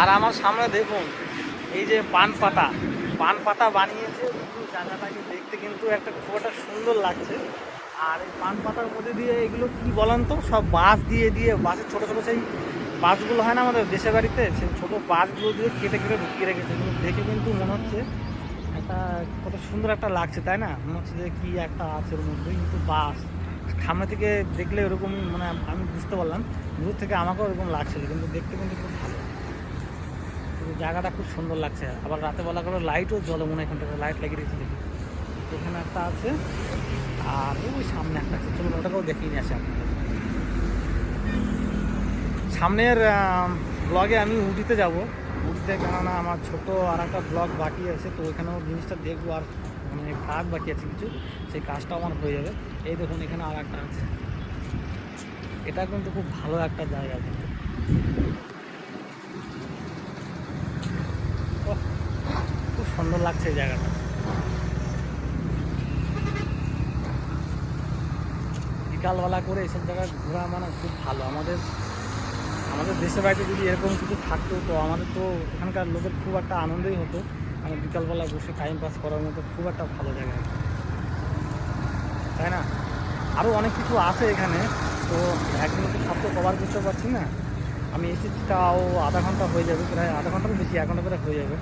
আর আমার সামনে দেখুন এই যে পান পাতা বানিয়েছে, জায়গাটাকে দেখতে কিন্তু খুব একটা সুন্দর লাগছে। আর এই পান পাতার মধ্যে দিয়ে এগুলো কি বলেন তো, সব বাঁশ দিয়ে বাঁশের ছোটো ছোটো সেই বাঁশগুলো হয় না আমাদের দেশের বাড়িতে, সেই ছোটো বাঁশগুলো দিয়ে কেটে কেটে ঢুকিয়ে রেখেছে। কিন্তু দেখে কিন্তু মনে হচ্ছে একটা কত সুন্দর একটা লাগছে, তাই না? মনে হচ্ছে যে কি একটা আছে ওর মধ্যে, কিন্তু বাঁশ সামনে থেকে দেখলে ওরকমই মানে আমি বুঝতে পারলাম, দূর থেকে আমাকেও ওরকম লাগছিল, কিন্তু দেখতে কিন্তু খুব ভালো। জায়গাটা খুব সুন্দর লাগছে। আবার রাতে বেলা করে লাইটও জ্বলে, মনে হয় এখানটাতে লাইট লাগিয়ে রেখেছে দেখি। এখানে একটা আছে, আর ওই সামনে একটা আছে, চলুন ওটাকেও দেখিয়ে নিয়ে আসি আপনাদের। সামনের ব্লগে আমি উটিতে যাব, উটিতে, কেননা আমার ছোটো আর একটা ব্লগ বাকি আছে, তো ওইখানেও জিনিসটা দেখবো। আর মানে কাজ বাকি আছে কিছু, সেই কাজটা আমার হয়ে যাবে। এই দেখুন এখানে আর একটা আছে, এটা কিন্তু খুব ভালো একটা জায়গা কিন্তু। খুব সুন্দর লাগছে এই জায়গাটা। বিকালবেলা করে এইসব জায়গায় ঘোরা মানে খুব ভালো। আমাদের দেশের বাড়িতে যদি এরকম কিছু থাকতো, তো আমাদের তো এখানকার লোকের খুব একটা আনন্দই হতো। মানে বিকালবেলা বসে টাইম পাস করার মতো খুব একটা ভালো জায়গা, তাই না? আরও অনেক কিছু আছে এখানে, তো একদিনে তো সব তো কভার করতে পারছি না। আমি এসেছি তাও আধা ঘন্টা হয়ে যাবে, প্রায় আধা ঘন্টারও বেশি, 1 ঘন্টা করে হয়ে যাবে।